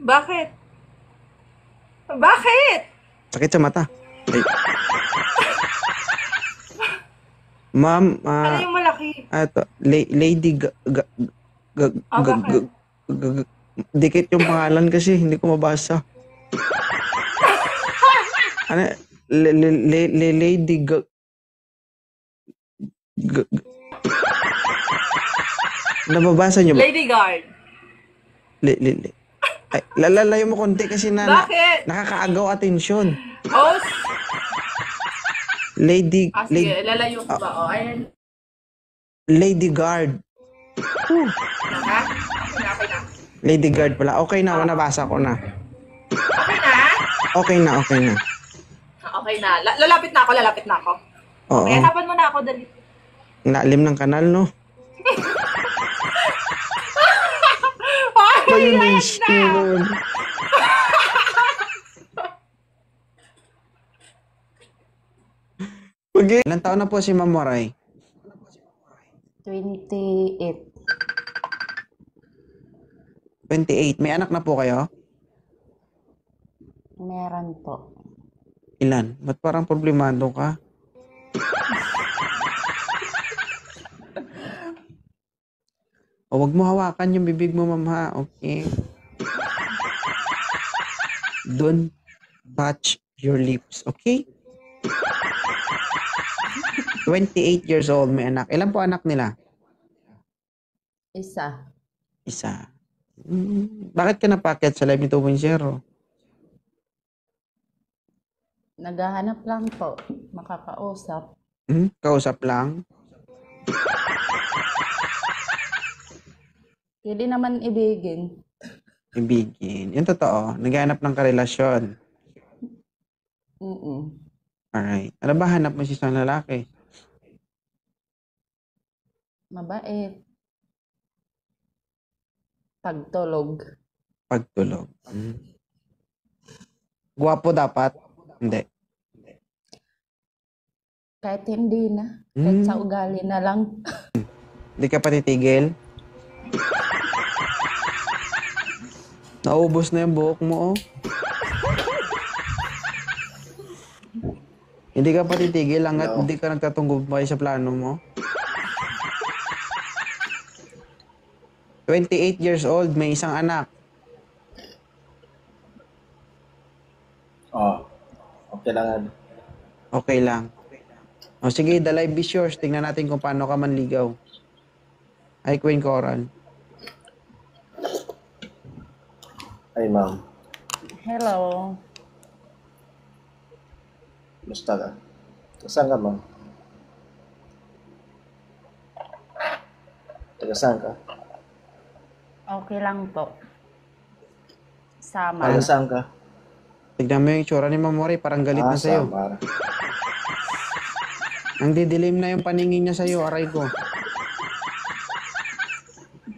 Bakit? Bakit? Sakit sa mata. Ay. Ma'am, Ano yung malaki? Lady Bakit? dikit yung pangalan kasi hindi ko mabasa. Ano? Lady nababasa niyo ba? Lady Guard. Ay, lalalayo mo konti kasi Bakit? nakakaagaw atensyon. Host? Lady Sige, lalayo ko ba? O, ayan. Lady Guard. Ha? Okay na. Lady Guard pala. Okay na, nabasa ko na. Okay na? Okay na. Okay na. Lalapit na ako. Oo. Okay, hanapan mo na ako, dali. Naalim ng kanal, no? Ay, Mayonnaise na! yun. Okay. Ilan taon na po si Ma'am Moray? 28. 28. May anak na po kayo? Meron po. Ilan? Ba't parang problemado ka? O, wag mo hawakan yung bibig mo, ma'am, ha? Okay? Don't touch your lips, okay? 28 years old, may anak. Ilan po anak nila? Isa. Bakit ka napakyat sa Live ni 2.0? Naghahanap lang po. Makakausap. Kausap lang? Pwede naman ibigin. Ibigin. Yung totoo, naghahanap ng karelasyon. Alright. Ano ba hanap mo si isang lalaki? Mabait. Pagtulog. Guwapo dapat? Hindi. Kahit hindi na. Kahit sa ugali na lang. Hindi ka pa titigil? Naubos na yung buhok mo, oh. Hindi ka pa titigil hanggat hindi ka nagtatunggob pa sa plano mo. 28 years old, may isang anak. Okay lang. Okay lang. O sige, the live is yours. Tingnan natin kung paano ka manligaw. Ay, Queen Coral. Ay, ma'am. Hello. Basta ka. Saan ka, ma'am? Saan ka? Okay lang po. Sama. Saan ka? Tignan mo yung itsura ni Ma'am Moray, parang galit na sa'yo. Samar. Ang didilim na yung paningin niya sa'yo, aray ko.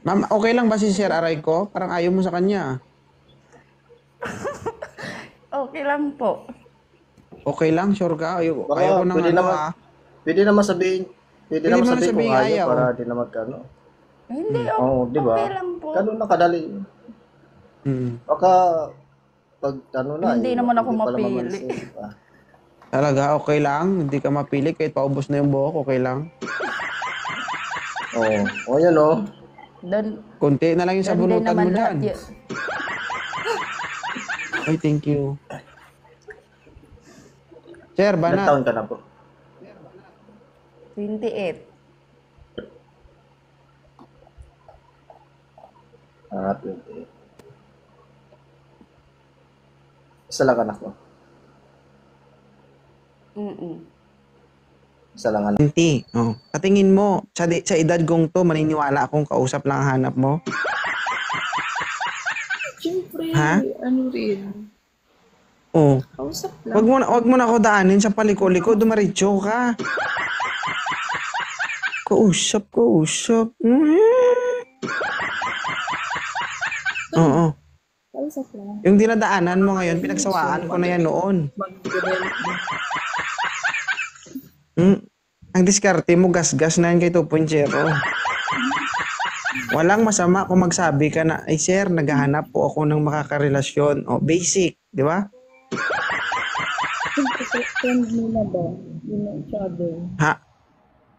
Ma'am, okay lang ba si Sir aray ko? Parang ayaw mo sa kanya. Okay lang po. Okay lang, sure ka? Ayaw Baka ko ng pwede ano, naman, Pwede naman sabihin mo na kung sabihin ayaw ayaw. para di na magkano. Hindi, Oo, di ba? okay lang po. Ganun na kadali. Baka pag Hindi naman ako hindi pala mapili. mamansip, Talaga, okay lang. Hindi ka mapili kahit paubos na yung buhok, okay lang. Oo, yan o. Kunti na lang yung sabunutan mo dyan. Ay, thank you. Sir, Ilang banat. taon ka na po? 28. 28. Isa lang anak mo? Isa lang anak. 20. Oh. Katingin mo, sa edad kong to, maniniwala akong kausap lang ang hanap mo? Siyempre, Ha? ano rin, Oh. kausap lang. Wag mo na ako daanin sa paliko-liko, dumaritso ka. Kausap. Oo. Kausap lang. Yung dinadaanan mo ngayon, pinagsawaan ko na yan noon. Ang diskarte mo, gas-gas na yan kay 2.0. Walang masama kung magsabi ka na, ay sir, naghahanap po ako ng makakarelasyon. O, basic, di ba? Siyempre, friend nila ba? You know each other. Ha?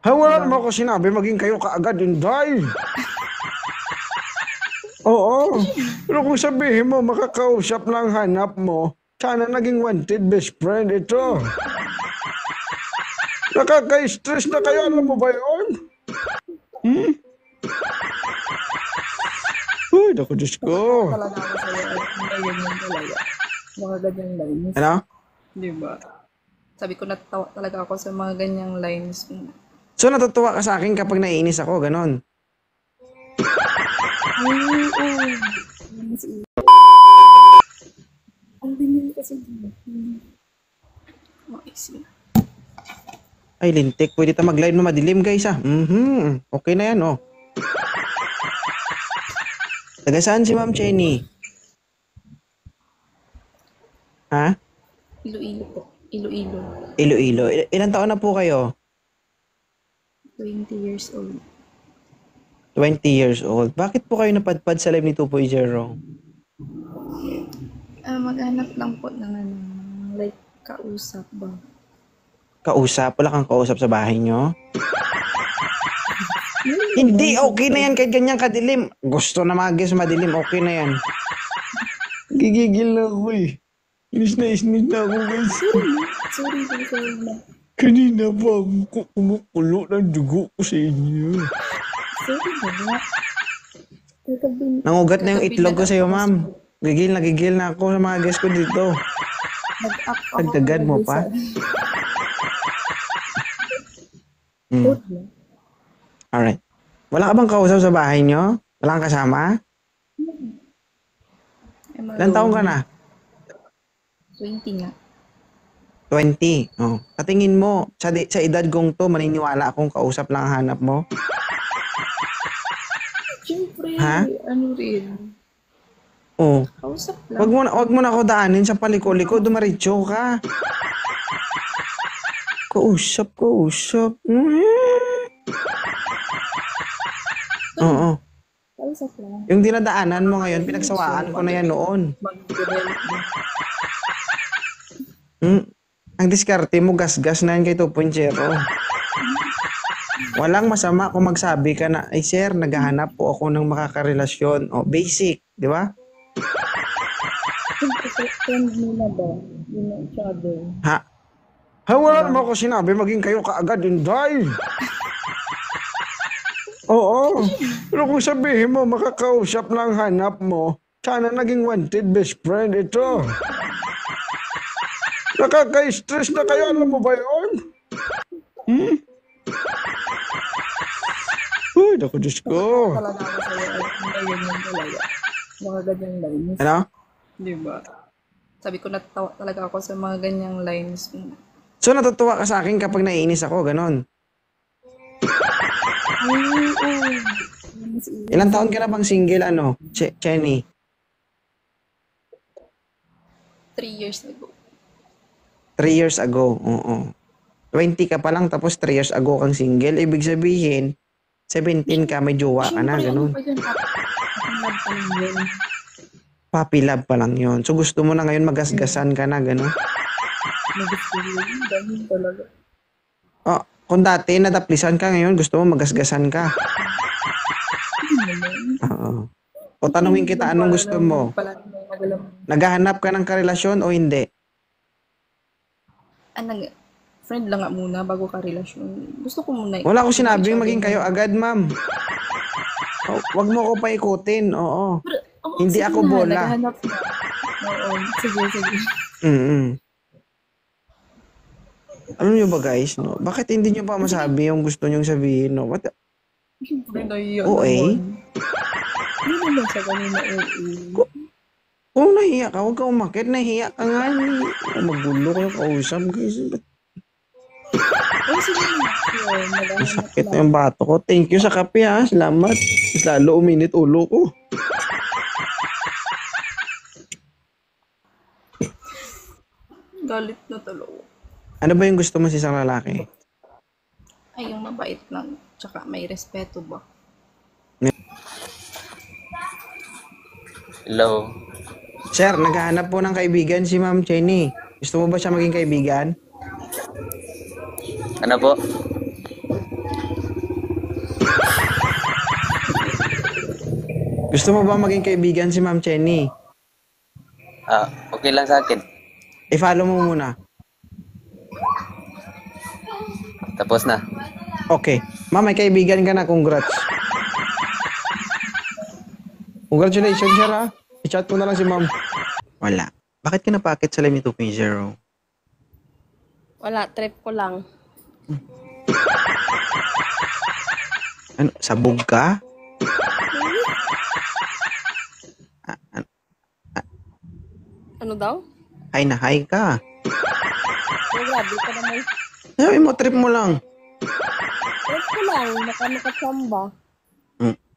Ha, wala naman ako sinabi, maging kayo kaagad, Inday. Oo. Pero kung sabihin mo, makakausap lang hanap mo, sana naging wanted best friend ito. Nakaka-stress na kayo, alam mo ba yun? Uy, naku, Diyos ko. Talaga ako sa'yo. Ay, ganyan talaga. Mga ganyang lines. Ano? Di ba? Sabi ko, natawa talaga ako sa mga ganyang lines. So, natutuwa ka sa akin kapag naiinis ako, ganon. Ay, oo. Ang dilim kasi dito. Maiksi. Ay, lintik, pwede ta mag-live na madilim, guys, ah. Okay na yan, oh. Taga saan si Ma'am Jenny? Ha? Iloilo po. Iloilo. Iloilo. Ilan taon na po kayo? 20 years old. 20 years old. Bakit po kayo napadpad sa live ni 2.0? Maghanap lang po ng ano, like, kausap ba? Kausap? Wala kang kausap sa bahay nyo? Hindi, okay na yan kahit ganyan kadilim. Gusto na magis madilim, okay na yan. Gigigil na ako eh. Inis na ako guys. Sorry na. Kanina pa ako kumukulo ng dugo ko sa inyo. Sorry na. Kagabi, Nangugat na yung itlog ko sa'yo, ma'am. Gigil na ako sa mga guests ko dito. nag-up ako. Dagdagan mo pa? Good na. Alright. Wala ka bang kausap sa bahay nyo? Wala kang kasama? Ilan taong ka na? 20 nga. 20. Oh. Katingin mo, sa edad kong to, maniniwala akong kausap lang ang hanap mo? Siyempre, Ha? ano rin. Oh. Kausap lang. Wag mo na ako daanin sa paliko-liko, dumaritso ka. Kausap. Oo. Kausap lang. Yung dinadaanan mo ngayon, pinagsawaan ko na yan noon. Mag-develop din. Ang diskarte mo, gas-gas na yan kay 2.0. Walang masama kung magsabi ka na, ay sir, naghahanap po ako ng makakarelasyon. O, basic, di ba? Siyempre, friend nila ba? You know each other. Ha? Ha, wala naman ako sinabi, maging kayo kaagad, Inday. Oo. Pero kung sabihin mo, makakausap lang hanap mo, sana naging wanted best friend ito. Nakaka-stress na kayo, alam mo ba yun? Uy, naku, Diyos ko. Talaga ako sa'yo. Ay, ganyan talaga. Mga ganyang lines. Ano? Di ba? Sabi ko, natawa talaga ako sa mga ganyang lines. So, natutuwa ka sa akin kapag naiinis ako, ganon. Ay, oo. Ilang taon ka na bang single, ano? Chenny? 3 years ago. 3 years ago, oo. 20 ka pa lang, tapos 3 years ago kang single. Ibig sabihin, 17 ka, may jowa ka na, ganon. Ano pa yun? Love pa lang yun. Puppy love pa lang yun. So, gusto mo na ngayon magasgasan ka na, ganon. Nagusto yun. Ganyan talaga. Oh, kung dati nadaplisan ka ngayon, gusto mo magasgasan ka. Oo. O tanungin kita, anong gusto mo? Naghahanap ka ng karelasyon o hindi? Friend lang nga muna bago ka relasyon. Gusto ko muna. Wala ko sinabing maging kayo agad, ma'am. Oh, wag mo ko paikutin, oo. Hindi sige ako na, bola. naghahanap na. Oo, sige. Alam niyo ba guys, no? Bakit hindi niyo pa masabi yung gusto niyong sabihin, no? What? Siyempre, nahiya OA? naman. Hindi naman sa kanina OA. Kung nahiya ka, huwag ka umakit. Nahiya ka nga. Magulo kayo kausap, guys. Oh, sige na. Yun, Ang sakit na yung bato ko. Thank you sa kape, ha. Salamat. Mas lalo uminit ulo ko. Galit na talaga. Ano ba yung gusto mo sa isang lalaki? Ay, yung mabait lang. Tsaka may respeto ba? Hello. Sir, naghahanap po ng kaibigan si Ma'am Jenny. Gusto mo ba siya maging kaibigan? Ano po? Gusto mo ba maging kaibigan si Ma'am Jenny? Okay lang sa akin. I-follow mo muna. Tapos na. Okay. Ma'am, may kaibigan ka na. Congrats. Congratulations, sir, ha? I-chat mo na lang si Ma'am. Wala. Bakit ka napakit sa Lemmy 2.0? Wala, trip ko lang. Ano? Sabog ka? Ano daw? Hi na hi ka. Oh, grabe ka naman. Sabi mo, trip mo lang. Trip ko lang, baka makachamba.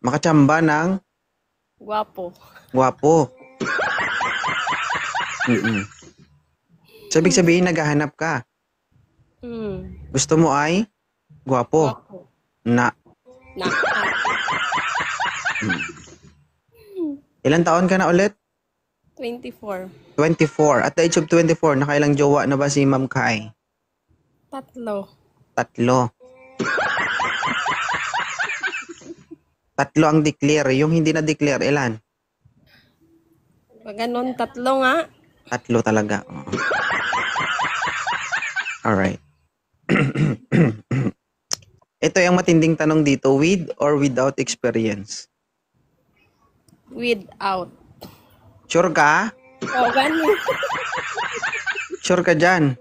Makachamba ng Gwapo. gwapo. Sabig sabihin, naghahanap ka. Gusto mo ay gwapo. Gwapo. Na. Na. Ilan taon ka na ulit? 24. 24. At the age of 24, nakailang jowa na ba si Ma'am Kai? 3. 3. 3 ang declare. Yung hindi na declare, ilan? Pag ganun, 3 nga. 3 talaga. Oo. Alright. Ito yung matinding tanong dito, with or without experience? Without. Sure ka? Oh, ganun. Sure ka dyan?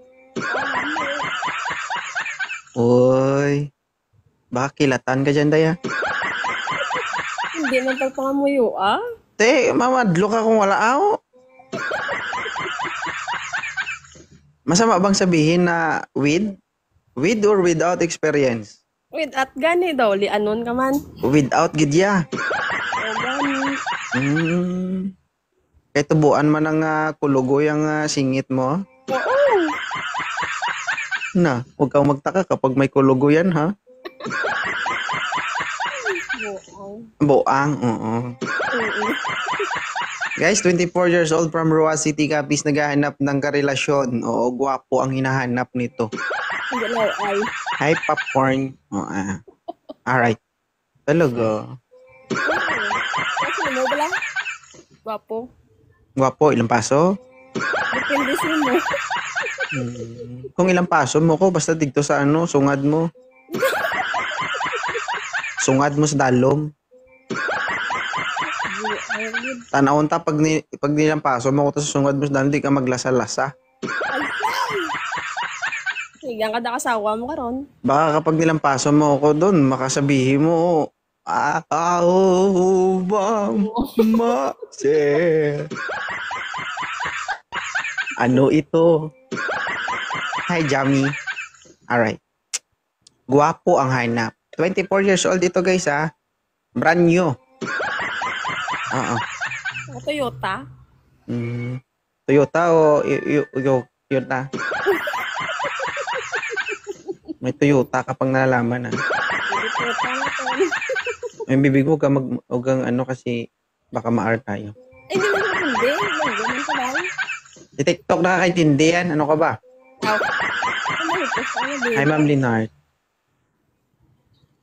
Uy. Baka kilatan ka dyan, Daya. Hindi man pagpangamuyo, ah. Te, mamadlo ka kung wala ako. Masama bang sabihin na with? With or without experience? With at gani daw, lianon ka man. Without gidya. Oh, gani. Kaya tubuan man ang kulugoy ang singit mo. Oo. Na, huwag kang magtaka kapag may kulugoy yan, ha? Buang, oo. Guys, 24 years old from Roa City, Capiz, naghahanap ng karelasyon. Oo, gwapo ang hinahanap nito. Galaw ay. Hi, popcorn. Oo, alright. Talaga. Kasi mo ba lang? Gwapo. Gwapo, ilang paso? Depende sa mo. Kung ilang paso mo ko, basta dito sa sungad mo. Sungad mo sa dalom. Tanawon ta pag nilampaso mo ko sa sungad mo sa dalom, di ka maglasa-lasa. Higyan ka na kasawa mo karon. Baka kapag nilampaso mo ko doon, makasabihin mo, ano ito? Hi, Jamie. Alright. Guwapo ang hanap. 24 years old ito, guys, ha? Brand new. Oo. Toyota. Toyota o Toyota? May Toyota kapag nalalaman, ha? May bibig ko huwag kang kasi baka ma-R tayo. Ay, hindi mo hindi. Ganun ka ba? Di TikTok nakakaintindi yan. Ano ka ba? Hi, Ma'am Linard.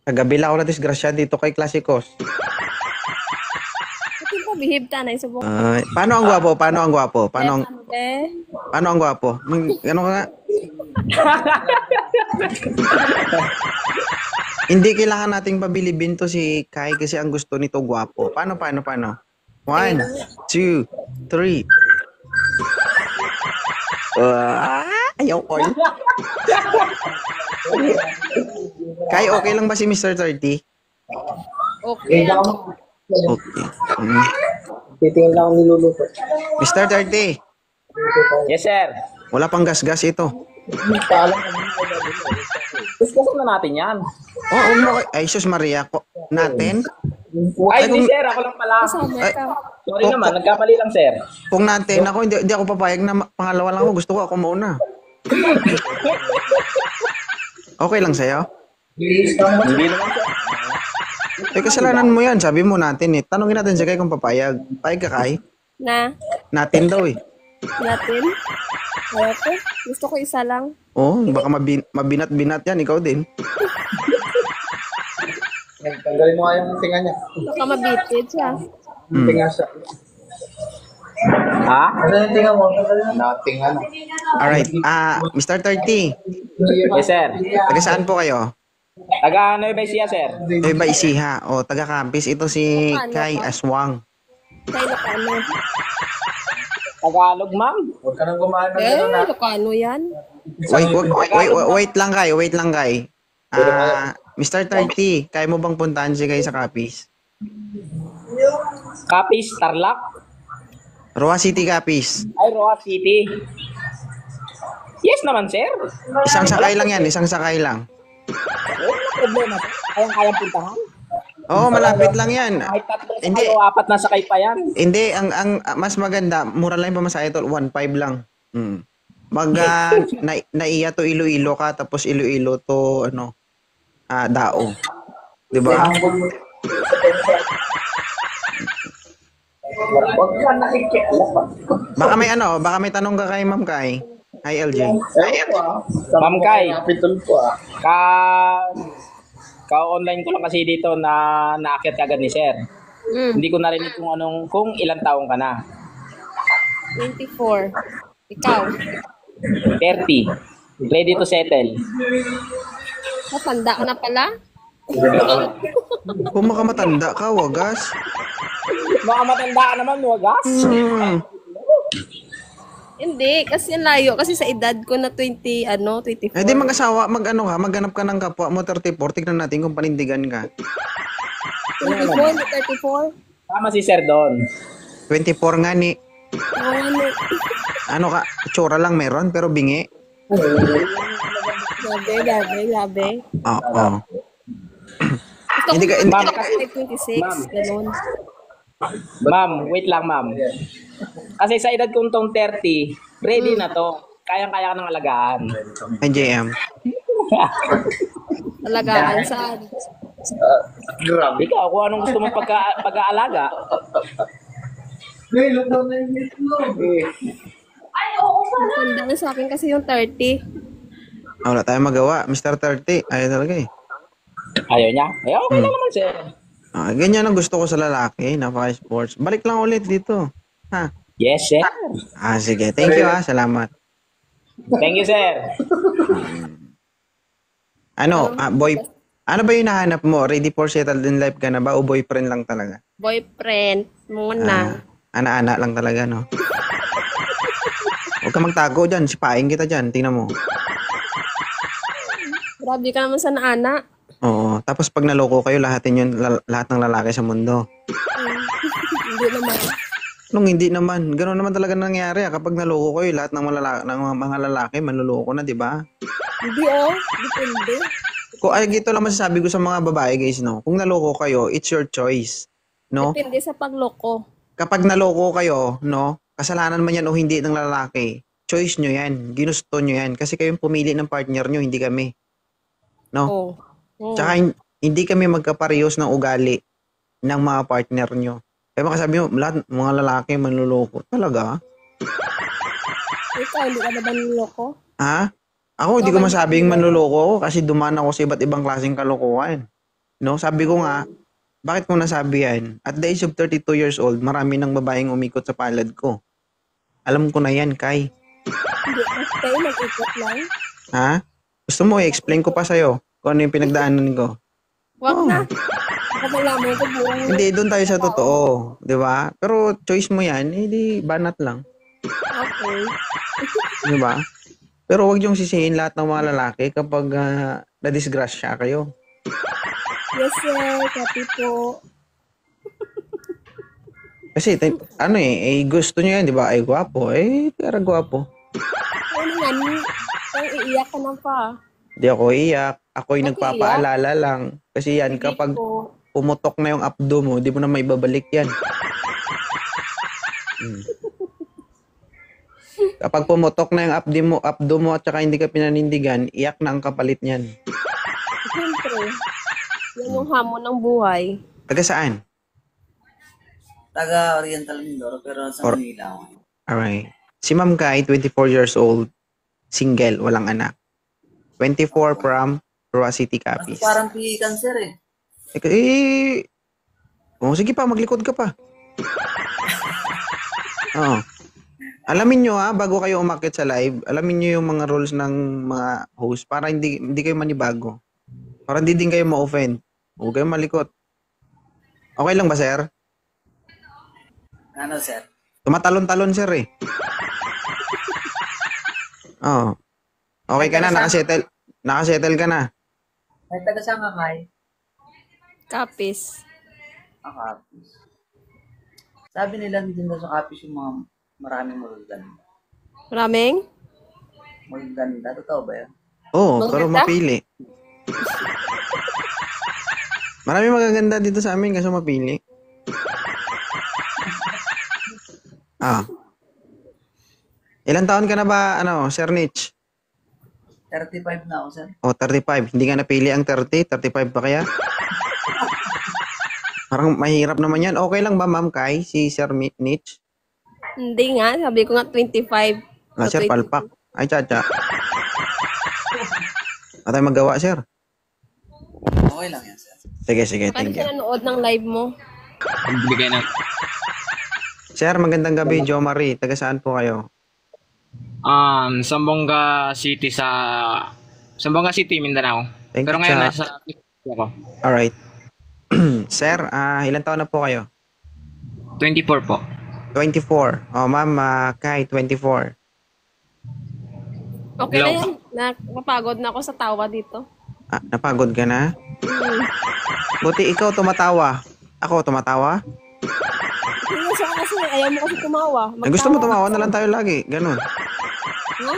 Kagabi lang ako na disgrasya dito kay Klasikos. Ito pa, behave ta na isubok. Paano ang gwapo? Paano ang gwapo? Paano ang gwapo? Ano ka nga? Hindi kailangan nating pabilibin to si Kai kasi ang gusto nito gwapo. Paano? 1, 2, 3. Ayaw ko. Kai, okay lang ba si Mr. 30? Okay. Okay. Titingin lang ako niluluto. Mr. 30, Yes, sir. wala pang gas-gas ito. Discuss na natin yan. Ay, sus Maria ko. Natin? Ay, hindi, sir. Ako lang pala. Kasama ka. Sorry naman. Nagkamali lang, sir. Kung natin ako, hindi ako papayag na pangalawa lang ako. Gusto ko ako mauna. Okay lang sa'yo? Hindi naman, sir. Eh, kasalanan mo yan. Sabi mo natin eh. Tanungin natin si Kai kung papayag. Payag ka, Kai? Na? Natin daw eh. Natin? Ayaw ko. Gusto ko isa lang. Oh, baka mabinat-binat yan. Ikaw din. Tanggalin mo nga yung tinga niya. Baka mabitid siya. Tinga siya. Ha? Ano yung tinga mo? Nothing ano. Alright. Mr. 30. Yes, sir. Taga saan po kayo? Taga Nueva Ecija, sir. Eh, ba Isiha? O, taga Campis. Ito si Kai Aswang. Kay Lucano. Tagalog, ma'am. Huwag ka nang gumawa ng gano'n na. Lucano yan. Wait lang, Kai. Wait lang, Kai. Mr. 30, kaya mo bang puntahan si Kai sa Capiz? Capiz, Tarlac. Roa City, Capiz. Ay, Roa City. Yes naman, sir. Isang sakay lang yan. Isang sakay lang. Wala problema. Kayang-kayang puntahan. Oo, malapit lang yan. Kahit tatlo sa Hindi. kayo, 4 na sakay pa yan. Hindi, ang mas maganda, mura lang yung pamasahe tol, 1.5 lang. Naiya to Iloilo ka, tapos Iloilo to, Dao. Diba? Huwag ka nakikialam. Baka may tanong ka kay Ma'am Kai. Hi, LJ. Ma'am Kai. Kapitol po Ka-online ko lang kasi dito na naakyat kagad ni sir. Hindi ko narinig kung ilang taong ka na. 24. Ikaw? 30. Ready to settle. Matanda ka na pala? Kung makamatanda ka, wagas. Mga matanda ka naman, wagas. Hindi, kasi layo. Kasi sa edad ko na 24. Eh di mag-asawa, maghanap ka ng kapwa mo 34, tignan natin kung panindigan ka. 24, 34. Tama si sir doon. 24 nga ni, ka, tsura lang meron, pero bingi. Labe. Oo. Gusto Hindi ko ka- Ma'am, 26, ganun. Ma'am, wait lang ma'am. Kasi sa edad kong tong 30, ready na to. Kayang-kaya ka ng alagaan. NJM. Alagaan saan? Grabe. Ikaw, kung anong gusto mong pag-aalaga. Look down na yung itlog. Matanda na sa akin kasi yung 30. Wala tayong magawa. Mr. 30, ayaw talaga eh. Ayaw niya? Eh, okay lang naman sir. Ganyan ang gusto ko sa lalaki, napaka-sports. Balik lang ulit dito. Ha? Yes, sir. Sige. Thank you salamat. Thank you, sir. Ano ba yung nahanap mo? Ready for settled in life ka na ba o boyfriend lang talaga? Boyfriend, muna. Ana-ana lang talaga, no? Huwag ka magtago dyan. Sipain kita dyan. Tingnan mo. Grabe ka naman sa naana. Oo. Tapos pag naloko kayo, lahat ng lalaki sa mundo. Hindi naman. Hindi naman. Ganoon naman talaga nangyayari. Kapag naloko kayo, lahat ng mga lalaki manluloko na, di ba? Hindi depende. Ito lang masasabi ko sa mga babae, guys, no? Kung naloko kayo, it's your choice. No? Depende sa pagloko. Kapag naloko kayo, no? Kasalanan man yan o hindi ng lalaki, choice nyo yan. Ginusto nyo yan. Kasi kayong pumili ng partner nyo, hindi kami. No? Tsaka hindi kami magkaparehas ng ugali ng mga partner nyo. Kaya makasabi mo, lahat mga lalaki manluloko. Talaga? Ikaw, hindi ka ba niloko? Ha? Ako, hindi ko masabing manluloko ako kasi dumaan ako sa iba't ibang klaseng kalokohan. No? Sabi ko nga, bakit ko nasabi yan? At the age of 32 years old, marami ng babaeng umikot sa palad ko. Alam ko na yan, Kai. Hindi, kayo nag-ikot lang. Ha? Gusto mo, i-explain ko pa sa'yo kung ano yung pinagdaanan ko. Wag na. Kapalaman ko buong. Hindi, doon tayo sa totoo. Di ba? Pero choice mo yan, di banat lang. Okay. Di ba? Pero wag yung sisihin lahat ng mga lalaki kapag na-disgrasya kayo. Yes, sir. Copy po. Kasi, gusto nyo yan, di ba? Ay, gwapo. Pero gwapo. Ano naman? Kung iiyak ka na pa. Di ako iyak. Ako'y nagpapaalala lang. Kasi yan, Hindi kapag po. pumutok na yung abdo mo, di mo na may babalik yan. Kapag pumutok na yung abdo mo at saka hindi ka pinanindigan, iyak na ang kapalit niyan. Siyempre. Yan yung hamon ng buhay. Taga saan? Taga Oriental Mindoro, pero sa Or- Manila ako. Alright. Si Ma'am Kai, 24 years old, single, walang anak. 24 from Rua City, Kasi Capiz. parang PE cancer eh. Sige pa, maglikod ka pa. Oo. Alamin nyo bago kayo umakyat sa live, alamin nyo yung mga rules ng mga host para hindi kayo manibago. Para hindi din kayo ma-offend. Huwag kayo malikot. Okay lang ba, sir? Ano, sir? Tumatalon-talon, sir eh. Oo. Okay ka na, nakasettle. Nakasettle ka na. Ay, taga saan ka, Kai? Kapis. Kapis. Sabi nila din daw sa Kapis yung mga maraming magaganda. Maraming? Magaganda. Totoo ba yan? Oo, pero Maganda? mapili. Marami magaganda dito sa amin kasi mapili. Ilan taon ka na ba, Sir Nitch? 35 na ako, sir. 35. Hindi nga napili ang 30. 35 pa kaya? Parang mahirap naman yan. Okay lang ba, Ma'am Kai, si Sir Nitch? Hindi nga. Sabi ko nga 25. Sir, 22. palpak. Ay, chacha. Ano tayo magawa, sir? Okay lang yan, sir. Sige, Paano thank you. siya nanood ng live mo? Bigay na. Sir, magandang gabi, Jo Marie. Taga saan po kayo? Zamboanga City Zamboanga City, Mindanao. Thank Pero you, ngayon Cha. nasa ako. Alright. Sir, ilan taon na po kayo? 24 po. 24. Ma'am, Kai, 24. Okay na yan. Napapagod na ako sa tawa dito. Napagod ka na? Buti ikaw tumatawa. Ako tumatawa? Hindi siya kasi ayaw mo kasi tumawa. Gusto mo tumawa na lang tayo lagi. Ganun. Ha?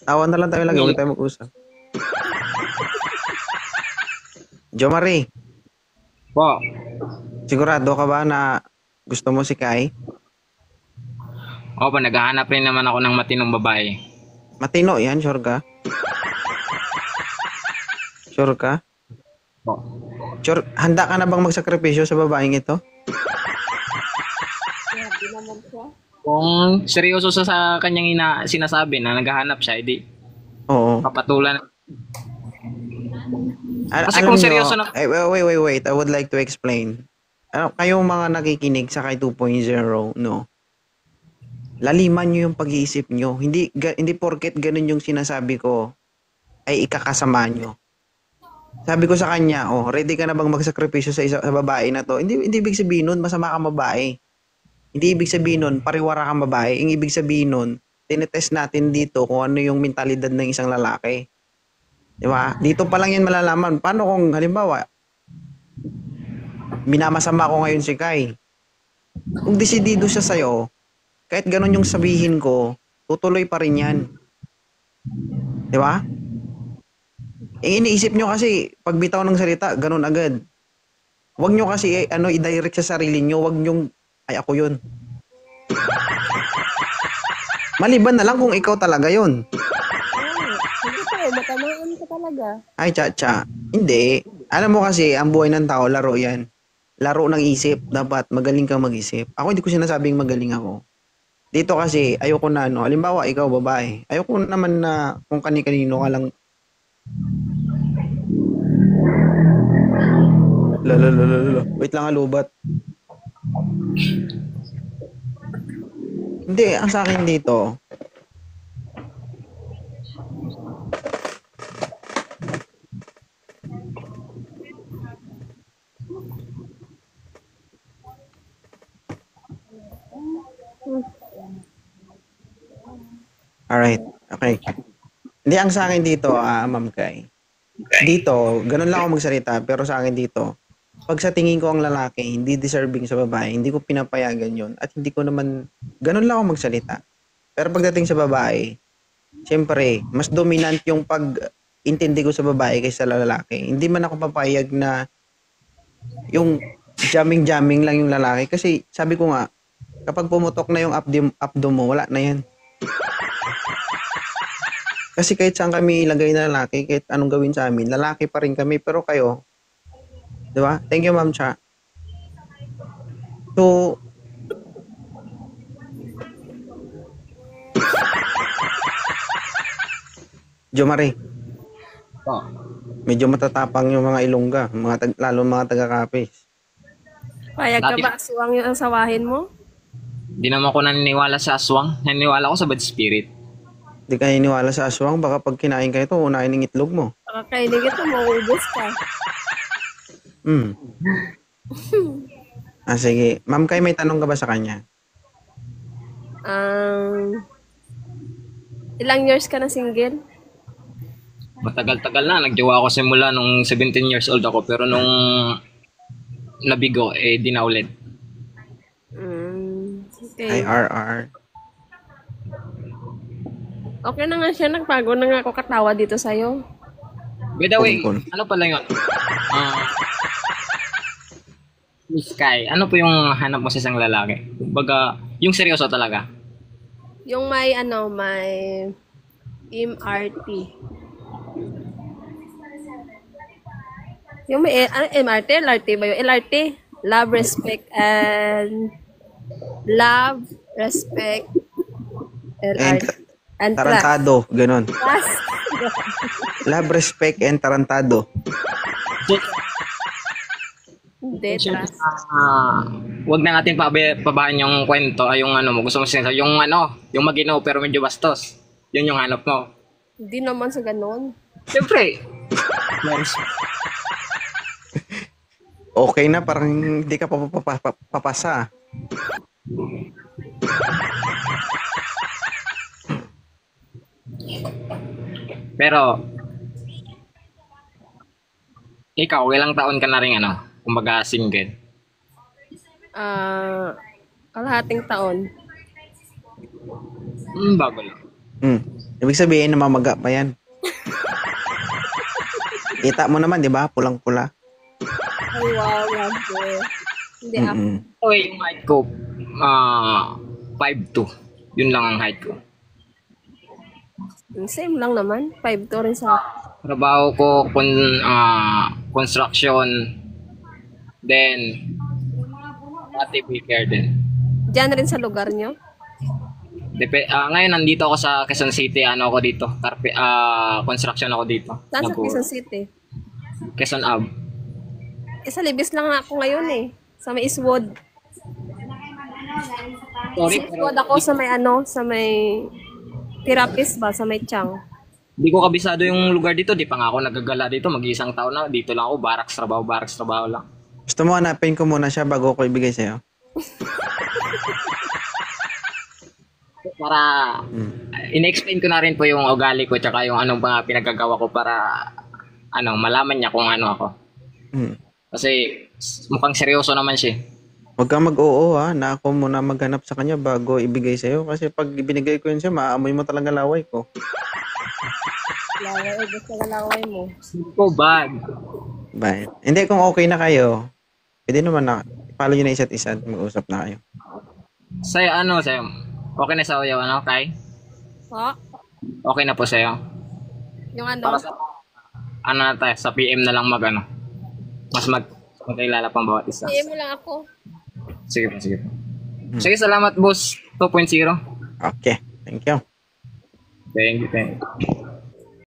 Tawa na lang tayo lagi. Huwag tayo mag-usap. Jo Marie, Po. sigurado ka ba na gusto mo si Kai? Opo, naghahanap rin naman ako ng matinong babae. Matino yan, sure ka? Sure ka? Po. Sure, handa ka na bang magsakripisyo sa babaeng ito? Grabe naman siya. Kung seryoso sa kanyang sinasabi na naghahanap siya, edi Oo. papatulan. Kasi Alam kung nyo, seryoso na... wait. I would like to explain. Kayong mga nakikinig sa Kai 2.0, no? Laliman nyo yung pag-iisip nyo. Hindi porket ganun yung sinasabi ko, ay ikakasama nyo. Sabi ko sa kanya, ready ka na bang magsakripisyo sa babae na to? Hindi ibig sabihin nun, masama kang babae. Hindi ibig sabihin nun, pariwara kang babae. Ang ibig sabihin nun, tinetest natin dito kung ano yung mentalidad ng isang lalaki. Di ba? Dito pa lang yan malalaman. Paano kung, halimbawa, minamasama ko ngayon si Kai. Kung desidido siya sa'yo, kahit ganun yung sabihin ko, tutuloy pa rin yan. Di ba? Iniisip nyo kasi, pag bitaw ng salita, ganun agad. Huwag nyo kasi, i-direct sa sarili nyo, huwag nyo, ay ako yun. Maliban na lang kung ikaw talaga yun. Hindi pa matamaan ka talaga. Ay, cha. Hindi. Alam mo kasi, ang buhay ng tao, laro yan. Laro ng isip. Dapat magaling kang mag-isip. Ako hindi ko sinasabing magaling ako. Dito kasi, ayoko na, halimbawa, ikaw, babae. Ayoko naman na kung kani-kanino ka lang. Lala. Wait lang, lubat. Hindi, ang sa akin dito, alright, okay. Hindi, ang sa akin dito, Ma'am Kai. Dito, ganun lang ako magsalita, pero sa akin dito, pag sa tingin ko ang lalaki, hindi deserving sa babae, hindi ko pinapayagan yon at hindi ko naman, ganun lang ako magsalita. Pero pagdating sa babae, siyempre, mas dominant yung pag-intindi ko sa babae kaysa sa lalaki. Hindi man ako papayag na yung jamming lang yung lalaki. Kasi sabi ko nga, kapag pumutok na yung abdo mo, wala na yan. Kasi kahit saan kami ilagay na lalaki, kahit anong gawin sa amin, lalaki pa rin kami. Pero kayo, Di ba? Thank you, Ma'am Cha. So, Jo Marie, Oh. medyo matatapang yung mga Ilongga, lalo mga taga-Capiz. Payag ka Dati- ba aswang yung asawahin mo? Di naman ko naniniwala sa aswang. Naniniwala ko sa bad spirit. Hindi ka niniwala sa aswang, baka pag kinain ka ito, unahin ng itlog mo. Kakainig ito, mauubos ka. Hmm. Sige. Ma'am Kay, may tanong ka ba sa kanya? Ilang years ka na single? Matagal-tagal na. Nagjowa ako simula nung 17 years old ako. Pero nung nabigo, di na ulit. Okay. IRR. Okay na nga siya, nagbago na nga ako katawa dito sa'yo. By the way, Tungkol. ano pala yun? Miss Kai, ano po yung hanap mo sa isang lalaki? Kumbaga, yung seryoso talaga. Yung may MRT. Yung may, MRT, LRT ba yun? LRT? Love, respect, and LRT. And trust. Tarantado, ganun. Trust. Love, respect, and tarantado. Hindi, trust. Wag na natin pabahan yung kwento, yung ano mo, gusto mo sinasabi, yung yung maginaw pero medyo bastos. Yun yung hanap mo. Hindi naman sa ganun. Siyempre. Okay na, parang hindi ka papasa. Pero, ikaw, ilang taon ka na rin kumbaga single? Kalahating taon. Bago lang. Ibig sabihin, namamaga pa yan. Kita mo naman, di ba? Pulang-pula. Ay, wow, grabe. Hindi ako. Okay, yung height ko, 5'2". Yun lang ang height ko. Same lang naman. 5'2 rin sa akin. Trabaho ko, construction, then, pati care din. Diyan rin sa lugar nyo? Ngayon, nandito ako sa Quezon City, ako dito, construction ako dito. Saan sa Quezon City? Quezon Ave. Sa Libis lang ako ngayon eh. Sa may Eastwood. Sorry, Sa Eastwood ako sa may sa may therapist ba? Sa may Chang. Di ko kabisado yung lugar dito, di pa nga ako nagagala dito, mag-iisang taon na, dito lang ako, barracks trabaho lang. Gusto mo hanapin ko muna siya bago ko ibigay sa'yo? Para, in-explain ko na rin po yung ugali ko, tsaka yung anong mga pinagagawa ko para, malaman niya kung ano ako. Kasi, mukhang seryoso naman siya. Huwag kang mag-oo na ako muna maghanap sa kanya bago ibigay sa'yo. Kasi pag ibinigay ko yun siya, maamoy mo talaga laway ko. Laway, gusto ka laway mo. Ko bad. Bye. Hindi, kung okay na kayo, pwede naman na, follow nyo na isa't isa at mag-usap na kayo. Sa'yo, sa'yo? Okay na sa'yo, Kai? Ha? Okay na po sa'yo? Yung Para sa, na tayo, sa PM na lang mas magkailala pang bawat isa. PM mo lang ako. Sige po. Sige, salamat, boss. 2.0. Okay. Thank you. Thank you.